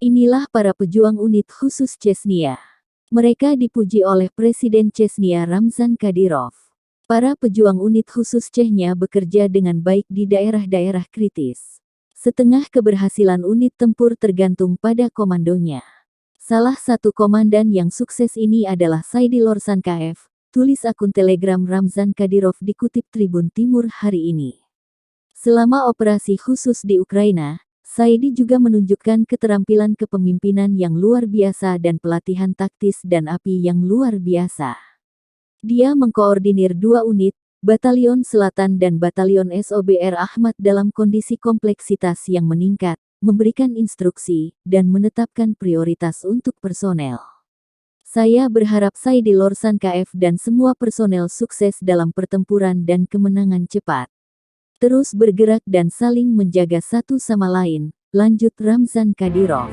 Inilah para pejuang unit khusus Chechnya. Mereka dipuji oleh Presiden Chechnya Ramzan Kadyrov. Para pejuang unit khusus Chechnya bekerja dengan baik di daerah-daerah kritis. Setengah keberhasilan unit tempur tergantung pada komandonya. Salah satu komandan yang sukses ini adalah Saidi Lorsankaev, tulis akun Telegram Ramzan Kadyrov dikutip Tribun Timur hari ini. Selama operasi khusus di Ukraina, Saidi juga menunjukkan keterampilan kepemimpinan yang luar biasa dan pelatihan taktis dan api yang luar biasa. Dia mengkoordinir 2 unit, Batalion Selatan dan Batalion SOBR Ahmad dalam kondisi kompleksitas yang meningkat, memberikan instruksi, dan menetapkan prioritas untuk personel. Saya berharap Saidi Lorsankaev dan semua personel sukses dalam pertempuran dan kemenangan cepat. Terus bergerak dan saling menjaga satu sama lain, lanjut Ramzan Kadyrov.